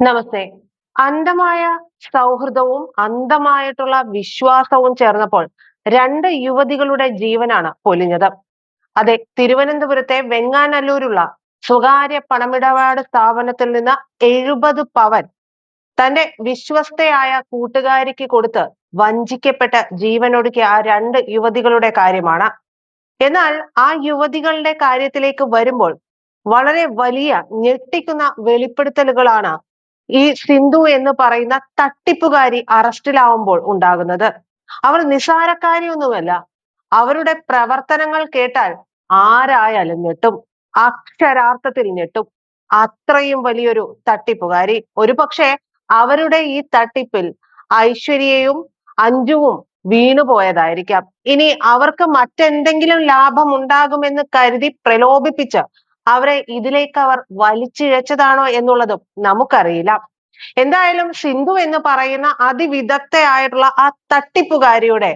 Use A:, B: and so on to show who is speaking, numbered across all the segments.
A: നമസ്തേ. അന്ധമായ സൗഹൃദവും അന്ധമായിട്ടുള്ള വിശ്വാസവും ചേർന്നപ്പോൾ രണ്ട് യുവതികളുടെ ജീവനാണ് പൊലിഞ്ഞത്. അതെ, തിരുവനന്തപുരത്തെ വെങ്ങാനല്ലൂരുള്ള സ്വകാര്യ പണമിടപാട് സ്ഥാപനത്തിൽ നിന്ന് 70 പവൻ തന്റെ വിശ്വസ്തയായ കൂട്ടുകാരിക്ക് കൊടുത്ത് വഞ്ചിക്കപ്പെട്ട് ജീവനൊടുക്കിയ ആ രണ്ട് യുവതികളുടെ കാര്യമാണ്. എന്നാൽ ആ യുവതികളുടെ കാര്യത്തിലേക്ക് വരുമ്പോൾ വളരെ വലിയ ഞെട്ടിക്കുന്ന വെളിപ്പെടുത്തലുകളാണ് ഈ സിന്ധു എന്ന് പറയുന്ന തട്ടിപ്പുകാരി അറസ്റ്റിലാവുമ്പോൾ ഉണ്ടാകുന്നത്. അവർ നിസാരക്കാരിയൊന്നുമല്ല. അവരുടെ പ്രവർത്തനങ്ങൾ കേട്ടാൽ ആരായാലും ഞെട്ടും. അക്ഷരാർത്ഥത്തിൽ ഞെട്ടും. അത്രയും വലിയൊരു തട്ടിപ്പുകാരി. ഒരുപക്ഷെ അവരുടെ ഈ തട്ടിപ്പിൽ ഐശ്വര്യയും അഞ്ജുവും വീണുപോയതായിരിക്കാം. ഇനി അവർക്ക് മറ്റെന്തെങ്കിലും ലാഭം ഉണ്ടാകുമെന്ന് കരുതി പ്രലോഭിപ്പിച്ച് അവരെ ഇതിലേക്ക് അവർ വലിച്ചിഴച്ചതാണോ എന്നുള്ളതും നമുക്കറിയില്ല. എന്തായാലും സിന്ധു എന്ന് പറയുന്ന അതിവിദഗ്ധയായിട്ടുള്ള ആ തട്ടിപ്പുകാരിയുടെ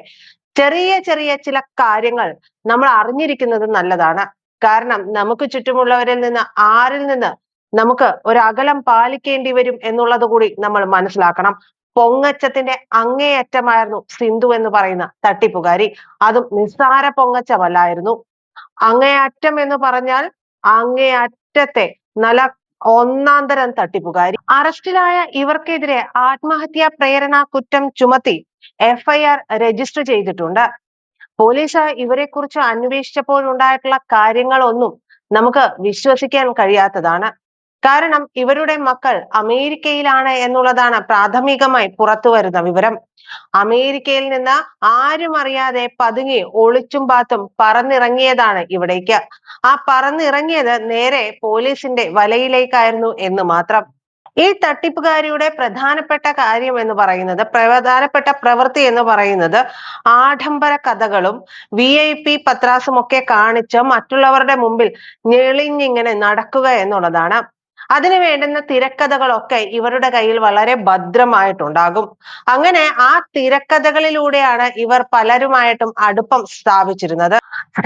A: ചെറിയ ചെറിയ ചില കാര്യങ്ങൾ നമ്മൾ അറിഞ്ഞിരിക്കുന്നത് നല്ലതാണ്. കാരണം നമുക്ക് ചുറ്റുമുള്ളവരിൽ നിന്ന് ആരിൽ നിന്ന് നമുക്ക് ഒരു അകലം പാലിക്കേണ്ടി വരും എന്നുള്ളത് കൂടി നമ്മൾ മനസ്സിലാക്കണം. പൊങ്ങച്ചത്തിന്റെ അങ്ങേയറ്റമായിരുന്നു സിന്ധു എന്ന് പറയുന്ന തട്ടിപ്പുകാരി. അതും നിസ്സാര പൊങ്ങച്ചമല്ലായിരുന്നു. അങ്ങേയറ്റം എന്ന് പറഞ്ഞാൽ അങ്ങേയറ്റത്തെ നല്ല ഒന്നാം തരം തട്ടിപ്പുകാരി. അറസ്റ്റിലായ ഇവർക്കെതിരെ ആത്മഹത്യാ പ്രേരണ കുറ്റം ചുമത്തി എഫ്ഐആർ രജിസ്റ്റർ ചെയ്തിട്ടുണ്ട്. പോലീസ് ഇവരെ കുറിച്ച് അന്വേഷിച്ചപ്പോഴുണ്ടായിട്ടുള്ള കാര്യങ്ങളൊന്നും നമുക്ക് വിശ്വസിക്കാൻ കഴിയാത്തതാണ്. കാരണം ഇവരുടെ മക്കൾ അമേരിക്കയിലാണ് എന്നുള്ളതാണ് പ്രാഥമികമായി പുറത്തു വരുന്ന വിവരം. അമേരിക്കയിൽ നിന്ന് ആരും അറിയാതെ പതുങ്ങി ഒളിച്ചും പാത്തും പറന്നിറങ്ങിയതാണ് ഇവിടേക്ക്. ആ പറന്നിറങ്ങിയത് നേരെ പോലീസിന്റെ വലയിലേക്കായിരുന്നു എന്ന് മാത്രം. ഈ തട്ടിപ്പുകാരിയുടെ പ്രധാനപ്പെട്ട കാര്യം എന്ന് പറയുന്നത്, പ്രധാനപ്പെട്ട പ്രവൃത്തി എന്ന് പറയുന്നത് ആഡംബര കഥകളും VIP പത്രാസും ഒക്കെ കാണിച്ച് മറ്റുള്ളവരുടെ മുമ്പിൽ ഞെളിഞ്ഞിങ്ങനെ നടക്കുക എന്നുള്ളതാണ്. അതിനു വേണ്ടുന്ന തിരക്കഥകളൊക്കെ ഇവരുടെ കയ്യിൽ വളരെ ഭദ്രമായിട്ടുണ്ടാകും. അങ്ങനെ ആ തിരക്കഥകളിലൂടെയാണ് ഇവർ പലരുമായിട്ടും അടുപ്പം സ്ഥാപിച്ചിരുന്നത്.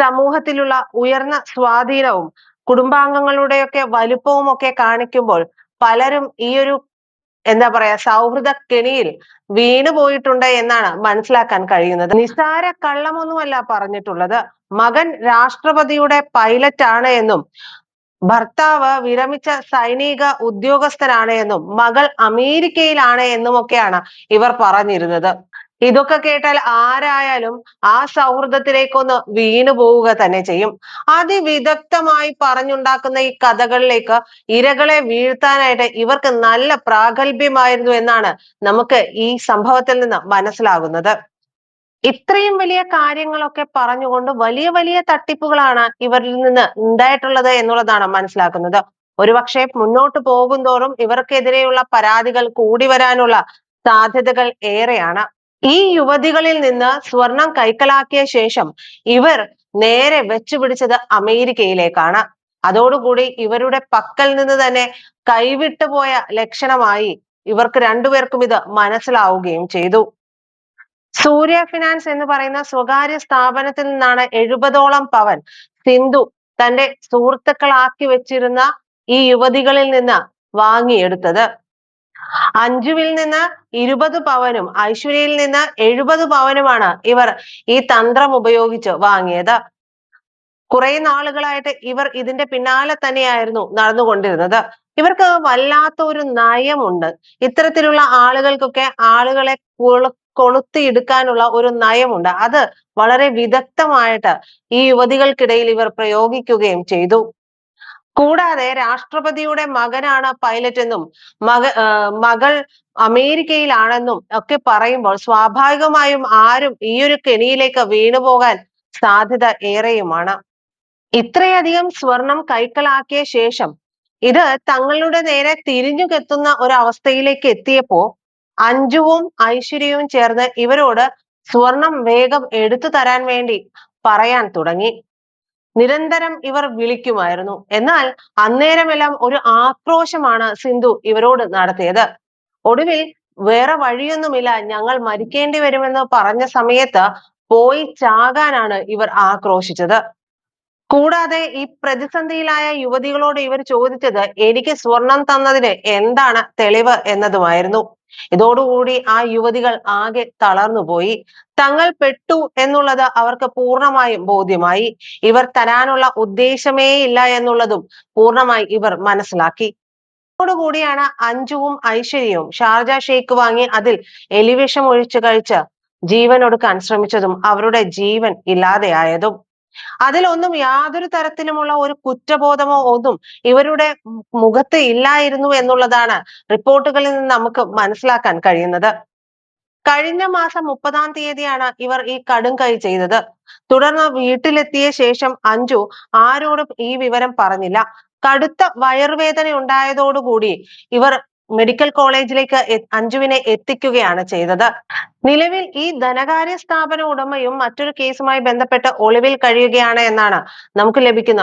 A: സമൂഹത്തിലുള്ള ഉയർന്ന സ്വാധീനവും കുടുംബാംഗങ്ങളുടെയൊക്കെ വലുപ്പവും ഒക്കെ കാണിക്കുമ്പോൾ പലരും ഈ ഒരു എന്താ പറയാ സൗഹൃദ കെണിയിൽ വീണു പോയിട്ടുണ്ട് എന്നാണ് മനസ്സിലാക്കാൻ കഴിയുന്നത്. നിസ്സാര കള്ളമൊന്നുമല്ല പറഞ്ഞിട്ടുള്ളത്. മകൻ രാഷ്ട്രപതിയുടെ പൈലറ്റ് ആണ് എന്നും ഭർത്താവ് വിരമിച്ച സൈനിക ഉദ്യോഗസ്ഥനാണ് എന്നും മകൾ അമേരിക്കയിലാണ് എന്നും ഒക്കെയാണ് ഇവർ പറഞ്ഞിരുന്നത്. ഇതൊക്കെ കേട്ടാൽ ആരായാലും ആ സൗഹൃദത്തിലേക്കൊന്ന് വീണു പോവുക തന്നെ ചെയ്യും. അതിവിദഗ്ധമായി പറഞ്ഞുണ്ടാക്കുന്ന ഈ കഥകളിലേക്ക് ഇരകളെ വീഴ്ത്താനായിട്ട് ഇവർക്ക് നല്ല പ്രാഗൽഭ്യമായിരുന്നു എന്നാണ് നമുക്ക് ഈ സംഭവത്തിൽ നിന്ന് മനസ്സിലാകുന്നത്. ഇത്രയും വലിയ കാര്യങ്ങളൊക്കെ പറഞ്ഞുകൊണ്ട് വലിയ വലിയ തട്ടിപ്പുകളാണ് ഇവരിൽ നിന്ന് ഉണ്ടായിട്ടുള്ളത് എന്നുള്ളതാണ് മനസ്സിലാക്കുന്നത്. ഒരുപക്ഷെ മുന്നോട്ട് പോകുന്തോറും ഇവർക്കെതിരെയുള്ള പരാതികൾ കൂടി വരാനുള്ള സാധ്യതകൾ ഏറെയാണ്. ഈ യുവതികളിൽ നിന്ന് സ്വർണം കൈക്കലാക്കിയ ശേഷം ഇവർ നേരെ വെച്ചുപിടിച്ചത് അമേരിക്കയിലേക്കാണ്. അതോടുകൂടി ഇവരുടെ പക്കൽ നിന്ന് തന്നെ കൈവിട്ടു പോയ ലക്ഷണമായി ഇവർക്ക് രണ്ടുപേർക്കും ഇത് മനസ്സിലാവുകയും ചെയ്തു. സൂര്യ ഫിനാൻസ് എന്ന് പറയുന്ന സ്വകാര്യ സ്ഥാപനത്തിൽ നിന്നാണ് 70ഓളം പവൻ സിന്ധു തന്റെ സുഹൃത്തുക്കളാക്കി വെച്ചിരുന്ന ഈ യുവതികളിൽ നിന്ന് വാങ്ങിയെടുത്തത്. അഞ്ജുവിൽ നിന്ന് 20 പവനും ഐശ്വര്യയിൽ നിന്ന് 70 പവനുമാണ് ഇവർ ഈ തന്ത്രം ഉപയോഗിച്ച് വാങ്ങിയത്. കുറെ നാളുകളായിട്ട് ഇവർ ഇതിന്റെ പിന്നാലെ തന്നെയായിരുന്നു നടന്നുകൊണ്ടിരുന്നത്. ഇവർക്ക് വല്ലാത്ത ഒരു നയമുണ്ട്. ഇത്തരത്തിലുള്ള ആളുകൾക്കൊക്കെ ആളുകളെ കൊളുത്തിയെടുക്കാനുള്ള ഒരു നയമുണ്ട്. അത് വളരെ വിദഗ്ധമായിട്ട് ഈ യുവതികൾക്കിടയിൽ ഇവർ പ്രയോഗിക്കുകയും ചെയ്തു. കൂടാതെ രാഷ്ട്രപതിയുടെ മകനാണ് പൈലറ്റ് എന്നും മകൾ അമേരിക്കയിലാണെന്നും ഒക്കെ പറയുമ്പോൾ സ്വാഭാവികമായും ആരും ഈ ഒരു കെണിയിലേക്ക് വീണുപോകാൻ സാധ്യത ഏറെയുമാണ്. ഇത്രയധികം സ്വർണം കൈക്കലാക്കിയ ശേഷം ഇത് തങ്ങളുടെ നേരെ തിരിഞ്ഞു കെത്തുന്ന ഒരു അവസ്ഥയിലേക്ക് എത്തിയപ്പോ അഞ്ജുവും ഐശ്വര്യവും ചേർന്ന് ഇവരോട് സ്വർണം വേഗം എടുത്തു തരാൻ വേണ്ടി പറയാൻ തുടങ്ങി. നിരന്തരം ഇവർ വിളിക്കുമായിരുന്നു. എന്നാൽ അന്നേരമെല്ലാം ഒരു ആക്രോശമാണ് സിന്ധു ഇവരോട് നടത്തിയത്. ഒടുവിൽ വേറെ വഴിയൊന്നുമില്ല, ഞങ്ങൾ മരിക്കേണ്ടി വരുമെന്ന് പറഞ്ഞ സമയത്ത് പോയി ചാകാനാണ് ഇവർ ആക്രോശിച്ചത്. കൂടാതെ ഈ പ്രതിസന്ധിയിലായ യുവതികളോട് ഇവർ ചോദിച്ചത് എനിക്ക് സ്വർണം തന്നതിന് എന്താണ് തെളിവ് എന്നതുമായിരുന്നു. ഇതോടുകൂടി ആ യുവതികൾ ആകെ തളർന്നുപോയി. തങ്ങൾ പെട്ടു എന്നുള്ളത് അവർക്ക് പൂർണ്ണമായും ബോധ്യമായി. ഇവർ തരാനുള്ള ഉദ്ദേശമേ ഇല്ല എന്നുള്ളതും പൂർണ്ണമായി ഇവർ മനസ്സിലാക്കി. കൂടിയാണ് അഞ്ജുവും ഐശ്വര്യവും ഷാർജ ഷേക്ക് വാങ്ങി അതിൽ എലിവിഷം ഒഴിച്ചു കഴിച്ച് ജീവനൊടുക്കാൻ ശ്രമിച്ചതും അവരുടെ ജീവൻ ഇല്ലാതെയായതും. അതിലൊന്നും യാതൊരു തരത്തിലുമുള്ള ഒരു കുറ്റബോധമോ ഒന്നും ഇവരുടെ മുഖത്ത് ഇല്ലായിരുന്നു എന്നുള്ളതാണ് റിപ്പോർട്ടുകളിൽ നിന്ന് നമുക്ക് മനസ്സിലാക്കാൻ കഴിയുന്നത്. കഴിഞ്ഞ മാസം 30-ാം തീയതിയാണ് ഇവർ ഈ കടും കൈ ചെയ്തത്. തുടർന്ന് വീട്ടിലെത്തിയ ശേഷം അഞ്ജു ആരോടും ഈ വിവരം പറഞ്ഞില്ല. കടുത്ത വയറുവേദന ഉണ്ടായതോടുകൂടി ഇവർ മെഡിക്കൽ കോളേജിലേക്ക് അഞ്ജുവിനെ എത്തിക്കുകയാണ് ചെയ്തത്. നിലവിൽ ഈ ധനകാര്യ സ്ഥാപന ഉടമയും മറ്റൊരു കേസുമായി ബന്ധപ്പെട്ട് ഒളിവിൽ കഴിയുകയാണ് എന്നാണ് നമുക്ക് ലഭിക്കുന്ന.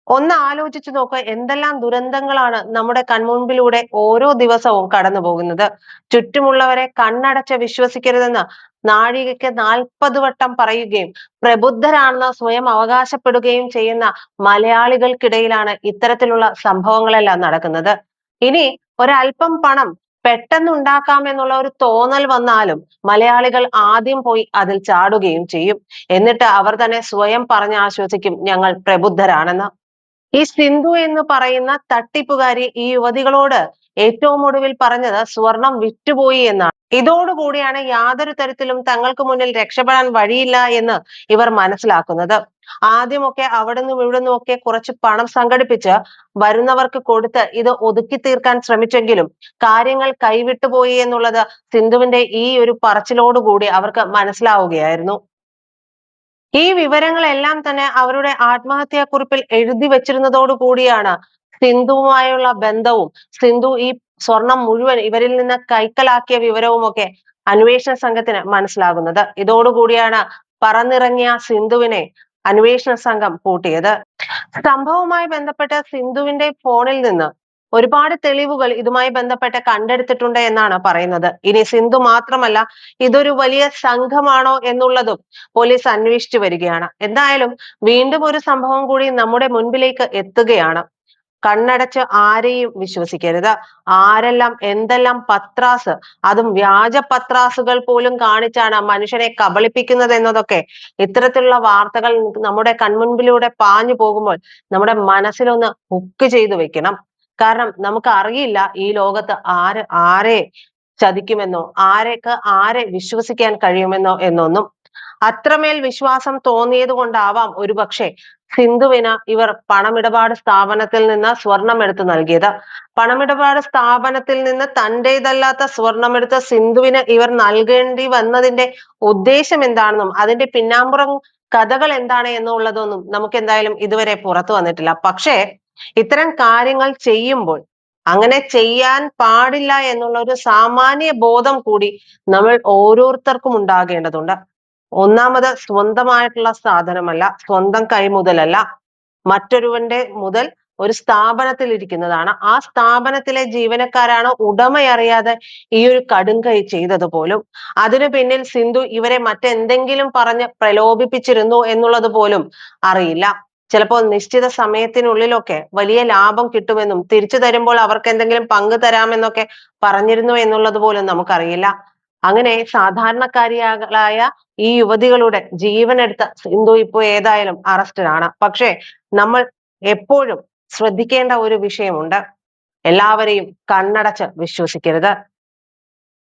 A: ഒന്ന് ആലോചിച്ചു നോക്കുക, എന്തെല്ലാം ദുരന്തങ്ങളാണ് നമ്മുടെ കൺമുൻപിലൂടെ ഓരോ ദിവസവും കടന്നു പോകുന്നത്. ചുറ്റുമുള്ളവരെ കണ്ണടച്ച് വിശ്വസിക്കരുതെന്ന് നാഴികയ്ക്ക് 40 വട്ടം പറയുകയും പ്രബുദ്ധരാണെന്ന് സ്വയം അവകാശപ്പെടുകയും ചെയ്യുന്ന മലയാളികൾക്കിടയിലാണ് ഇത്തരത്തിലുള്ള സംഭവങ്ങളെല്ലാം നടക്കുന്നത്. ഇനി ഒരല്പം പണം പെട്ടെന്ന് ഉണ്ടാക്കാം എന്നുള്ള ഒരു തോന്നൽ വന്നാലും മലയാളികൾ ആദ്യം പോയി അതിൽ ചാടുകയും ചെയ്യും. എന്നിട്ട് അവർ തന്നെ സ്വയം പറഞ്ഞ് ആശ്വസിക്കും ഞങ്ങൾ പ്രബുദ്ധരാണെന്ന്. ഈ സിന്ധു എന്ന് പറയുന്ന തട്ടിപ്പുകാരി ഈ യുവതികളോട് ഏറ്റവും ഒടുവിൽ പറഞ്ഞത് സ്വർണം വിറ്റുപോയി എന്നാണ്. ഇതോടുകൂടിയാണ് യാതൊരു തരത്തിലും തങ്ങൾക്ക് മുന്നിൽ രക്ഷപ്പെടാൻ വഴിയില്ല എന്ന് ഇവർ മനസ്സിലാക്കുന്നത്. ആദ്യമൊക്കെ അവിടെ നിന്നും ഇവിടെ നിന്നും ഒക്കെ കുറച്ച് പണം സംഘടിപ്പിച്ച് വരുന്നവർക്ക് കൊടുത്ത് ഇത് ഒതുക്കി തീർക്കാൻ ശ്രമിച്ചെങ്കിലും കാര്യങ്ങൾ കൈവിട്ടുപോയി എന്നുള്ളത് സിന്ധുവിന്റെ ഈ ഒരു പറച്ചിലോടുകൂടി അവർക്ക് മനസ്സിലാവുകയായിരുന്നു. ഈ വിവരങ്ങളെല്ലാം തന്നെ അവരുടെ ആത്മഹത്യാക്കുറിപ്പിൽ എഴുതി വെച്ചിരുന്നതോടു കൂടിയാണ് സിന്ധുവുമായുള്ള ബന്ധവും സിന്ധു ഈ സ്വർണം മുഴുവൻ ഇവരിൽ നിന്ന് കൈക്കലാക്കിയ വിവരവും ഒക്കെ അന്വേഷണ സംഘത്തിന് മനസ്സിലാകുന്നത്. ഇതോടുകൂടിയാണ് പറന്നിറങ്ങിയ സിന്ധുവിനെ അന്വേഷണ സംഘം പൂട്ടിയത്. സംഭവവുമായി ബന്ധപ്പെട്ട് സിന്ധുവിന്റെ ഫോണിൽ നിന്ന് ഒരുപാട് തെളിവുകൾ ഇതുമായി ബന്ധപ്പെട്ട് കണ്ടെടുത്തിട്ടുണ്ട് എന്നാണ് പറയുന്നത്. ഇനി സിന്ധു മാത്രമല്ല, ഇതൊരു വലിയ സംഘമാണോ എന്നുള്ളതും പോലീസ് അന്വേഷിച്ചു വരികയാണ്. എന്തായാലും വീണ്ടും ഒരു സംഭവം കൂടി നമ്മുടെ മുൻപിലേക്ക് എത്തുകയാണ്. കണ്ണടച്ച് ആരെയും വിശ്വസിക്കരുത്. ആരെല്ലാം എന്തെല്ലാം പത്രാസ്, അതും വ്യാജ പത്രാസുകൾ പോലും കാണിച്ചാണ് മനുഷ്യനെ കബളിപ്പിക്കുന്നത് എന്നതൊക്കെ ഇത്തരത്തിലുള്ള വാർത്തകൾ നമ്മുടെ കൺമുൻപിലൂടെ പാഞ്ഞു പോകുമ്പോൾ നമ്മുടെ മനസ്സിലൊന്ന് ഹുക്ക് ചെയ്തു വെക്കണം. കാരണം നമുക്ക് അറിയില്ല ഈ ലോകത്ത് ആരെ ചതിക്കുമെന്നോ ആരെ വിശ്വസിക്കാൻ കഴിയുമെന്നോ എന്നൊന്നും. അത്രമേൽ വിശ്വാസം തോന്നിയത് കൊണ്ടാവാം ഒരുപക്ഷെ സിന്ധുവിന് ഇവർ പണമിടപാട് സ്ഥാപനത്തിൽ നിന്ന് സ്വർണം എടുത്തു നൽകിയത്. പണമിടപാട് സ്ഥാപനത്തിൽ നിന്ന് തന്റേതല്ലാത്ത സ്വർണമെടുത്ത് സിന്ധുവിന് ഇവർ നൽകേണ്ടി വന്നതിന്റെ ഉദ്ദേശം എന്താണെന്നും അതിന്റെ പിന്നാമ്പുറം കഥകൾ എന്താണ് എന്നുള്ളതൊന്നും നമുക്ക് എന്തായാലും ഇതുവരെ പുറത്തു വന്നിട്ടില്ല. പക്ഷേ ഇത്തരം കാര്യങ്ങൾ ചെയ്യുമ്പോൾ അങ്ങനെ ചെയ്യാൻ പാടില്ല എന്നുള്ള ഒരു സാമാന്യ ബോധം കൂടി നമ്മൾ ഓരോരുത്തർക്കും ഉണ്ടാകേണ്ടതുണ്ട്. ഒന്നാമത് സ്വന്തമായിട്ടുള്ള സാധനമല്ല, സ്വന്തം കൈമുതലല്ല, മറ്റൊരുവന്റെ മുതൽ ഒരു സ്ഥാപനത്തിൽ ഇരിക്കുന്നതാണ്. ആ സ്ഥാപനത്തിലെ ജീവനക്കാരാണ് ഉടമയറിയാതെ ഈ ഒരു കടുംകൈ ചെയ്തത് പോലും. അതിനു പിന്നിൽ സിന്ധു ഇവരെ മറ്റെന്തെങ്കിലും പറഞ്ഞ് പ്രലോഭിപ്പിച്ചിരുന്നു എന്നുള്ളത് പോലും അറിയില്ല. ചിലപ്പോൾ നിശ്ചിത സമയത്തിനുള്ളിലൊക്കെ വലിയ ലാഭം കിട്ടുമെന്നും തിരിച്ചു തരുമ്പോൾ അവർക്ക് എന്തെങ്കിലും പങ്ക് തരാമെന്നൊക്കെ പറഞ്ഞിരുന്നു എന്നുള്ളത് പോലും നമുക്കറിയില്ല. അങ്ങനെ സാധാരണക്കാരികളായ ഈ യുവതികളുടെ ജീവനെടുത്ത സിന്ധു ഇപ്പോ ഏതായാലും അറസ്റ്റിലാണ്. പക്ഷേ നമ്മൾ എപ്പോഴും ശ്രദ്ധിക്കേണ്ട ഒരു വിഷയമുണ്ട്. എല്ലാവരെയും കണ്ണടച്ച് വിശ്വസിക്കരുത്.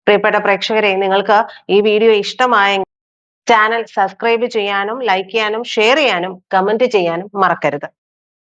A: പ്രിയപ്പെട്ട പ്രേക്ഷകരെ, നിങ്ങൾക്ക് ഈ വീഡിയോ ഇഷ്ടമായെങ്കിൽ ചാനൽ സബ്സ്ക്രൈബ് ചെയ്യാനും ലൈക്ക് ചെയ്യാനും ഷെയർ ചെയ്യാനും കമന്റ് ചെയ്യാനും മറക്കരുത്.